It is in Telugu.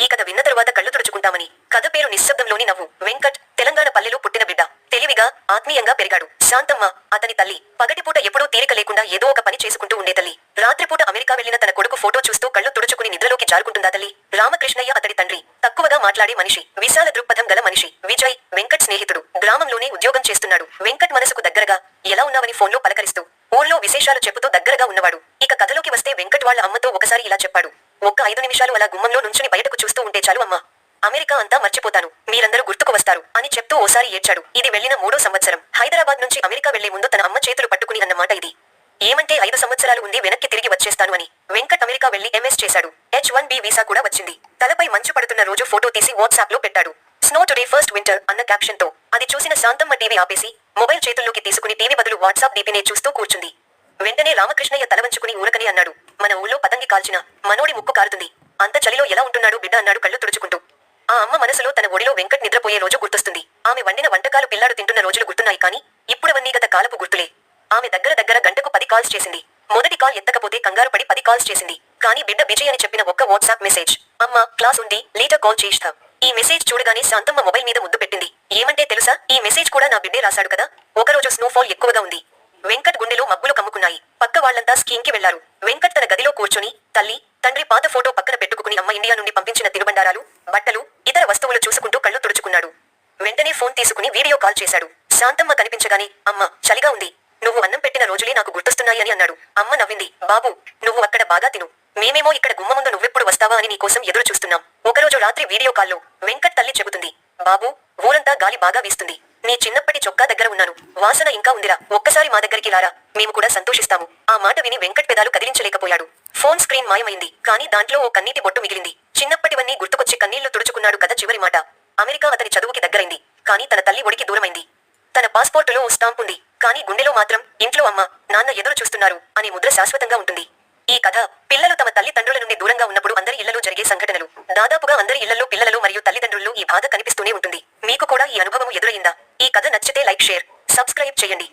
ఈ కథ విన్న తరువాత కళ్ళు తుడుచుకుంటామని. కథ పేరు నిశ్శబ్దంలోని నవ్వు. వెంకట్ తెలంగాణ పల్లెలో పుట్టిన బిడ్డ. తెలివిగా, ఆత్మీయంగా పెరిగాడు. శాంతమ్మ అతని తల్లి. పగటిపూట ఎప్పుడూ తీరిక లేకుండా ఏదో ఒక పని చేసుకుంటూ ఉండే తల్లి. రాత్రిపూట అమెరికా వెళ్లిన తన కొడుకు ఫోటో చూస్తూ కళ్ళు తుడుచుకుని నిద్రలోకి జారుకుంటుందా తల్లి. రామకృష్ణయ్య అతడి తండ్రి. తక్కువగా మాట్లాడే మనిషి. విశాల దృక్పథం గల మనిషి. విజయ్ వెంకట్ స్నేహితుడు. గ్రామంలోనే ఉద్యోగం చేస్తున్నాడు. వెంకట్ మనసుకు దగ్గరగా, ఎలా ఉన్నావని ఫోన్లో పలకరిస్తూ, ఊర్లో విశేషాలు చెబుతూ దగ్గరగా ఉన్నవాడు. ఇక కథలోకి వస్తే వెంకట్ వాళ్ళ అమ్మతో ఒకసారి ఇలా చెప్పాడు. ఒక్క 5 నిమిషాలు అలా గుమ్మంలో నుంచుని బయటకు చూస్తూ ఉంటే చాలు అమ్మా. అమెరికా అంతా మర్చిపోతాను. మీరందరూ గుర్తుకు వస్తారు అని చెప్తూ ఓసారి ఏడ్చాడు. ఇది వెళ్లిన 3వ సంవత్సరం. హైదరాబాద్ నుంచి అమెరికా వెళ్లే ముందు తన అమ్మ చేతులు పట్టుకుని అన్నమాట ఇది. ఏమంటే 5 సంవత్సరాలు ఉంది, వెనక్కి తిరిగి వచ్చేస్తాను అని. వెంకట్ అమెరికా వెళ్లి ఎంఎస్ చేశాడు. H1B వీసా కూడా వచ్చింది. తలపై మంచు పడుతున్న రోజు ఫోటో తీసి వాట్సాప్ లో పెట్టాడు. స్నో టుడే ఫస్ట్ వింటర్ అన్న క్యాప్షన్ తో. అది చూసిన శాంతమ్మ టీవీ ఆపేసి మొబైల్ చేతుల్లోకి తీసుకుని టీవీ బదులు వాట్సాప్ దీపినే చూస్తూ కూర్చుంది. వెంటనే రామకృష్ణయ్య తలవంచుకుని ఊరకనే అన్నాడు. మన ఊళ్ళో పతంగి కాల్చిన మనోడి ముక్కు కారుతుంది. అంత చలిలో ఎలా ఉంటున్నాడు బిడ్డ అన్నాడు కళ్ళు తుడుచుకుంటూ. ఆ అమ్మ మనసులో తన ఒడిలో వెంకట్ నిద్రపోయే రోజు గుర్తొస్తుంది. ఆమె వండిన వంటకాలు పిల్లాడు తింటున్న రోజులు గుర్తున్నాయి కానీ ఇప్పుడవన్నీ గత కాలపు గుర్తులే. ఆమె దగ్గర గంటకు 10 కాల్స్ చేసింది. మొదటి కాల్ ఎత్తకపోతే కంగారు పడి 10 కాల్స్ చేసింది. కానీ బిడ్డ బిజీ అని చెప్పిన ఒక్క వాట్సాప్ మెసేజ్, అమ్మ క్లాస్ ఉంది లేటర్ కాల్ చేస్తా. ఈ మెసేజ్ చూడగానే శాంతమ్మ మొబైల్ మీద ముద్దు పెట్టింది. ఏమంటే తెలుసా, ఈ మెసేజ్ కూడా నా బిడ్డే రాశాడు కదా. ఒకరోజు స్నోఫాల్ ఎక్కువగా ఉంది. వెంకట్ గుండెలో మబ్బులు కమ్ముకున్నాయి. పక్క వాళ్లంతా స్కీమ్ కి వెళ్లారు. వెంకట్ తన గదిలో కూర్చొని తల్లి, తండ్రి పాత ఫోటో పక్కన పెట్టుకుని అమ్మ ఇండియా నుండి పంపించిన తినుబండారాలు, బట్టలు, ఇతర వస్తువులు చూసుకుంటూ కళ్ళు తుడుచుకున్నాడు. వెంటనే ఫోన్ తీసుకుని వీడియో కాల్ చేశాడు. శాంతమ్మ కనిపించగానే, అమ్మ చలిగా ఉంది, నువ్వు అన్నం పెట్టిన రోజులే నాకు గుర్తొస్తున్నాయి అని అన్నాడు. అమ్మ నవ్వింది. బాబు, నువ్వు అక్కడ బాగా తిను, మేమేమో ఇక్కడ గుమ్మ ముందు నువ్వెప్పుడు వస్తావా అని నీకోసం ఎదురు చూస్తున్నాం. ఒకరోజు రాత్రి వీడియో కాల్లో వెంకట్ తల్లి చెబుతుంది, బాబు, ఊరంతా గాలి బాగా వీస్తుంది. నీ చిన్నప్పటి చొక్కా దగ్గర ఉన్నాను, వాసన ఇంకా ఉందిరా, ఒక్కసారి మా దగ్గరికి రారా, మేము కూడా సంతోషిస్తాము. ఆ మాట విని వెంకట్ పెదాలు కదిలించలేకపోయాడు. Phone screen మాయమైంది. కానీ దాంట్లో ఓ కన్నీటి బొట్టు మిగిలింది. చిన్నప్పటివన్నీ గుర్తుకొచ్చి కన్నీళ్లు తుడుచుకున్నాడు. కథ చివరి మాట. అమెరికా అతని చదువుకి దగ్గరైంది, కానీ తన తల్లి ఒడికి దూరమైంది. తన పాస్పోర్టులో ఓ స్టాంప్ ఉంది, కానీ గుండెలో మాత్రం ఇంట్లో అమ్మ, నాన్న ఎదురు చూస్తున్నారు అనే ముద్ర శాశ్వతంగా ఉంటుంది. ఈ కథ పిల్లలు తమ తల్లిదండ్రుల నుండి దూరంగా ఉన్నప్పుడు అందరి ఇళ్లలో జరిగే సంఘటనలు. దాదాపుగా అందరి ఇళ్లలో పిల్లలలో మరియు తల్లిదండ్రుల్లో ఈ బాధ కనిపిస్తూనే ఉంటుంది. మీకు కూడా ఈ అనుభవం ఎదురైందా? ఈ కథ నచ్చితే లైక్, షేర్, సబ్స్క్రైబ్ చేయండి.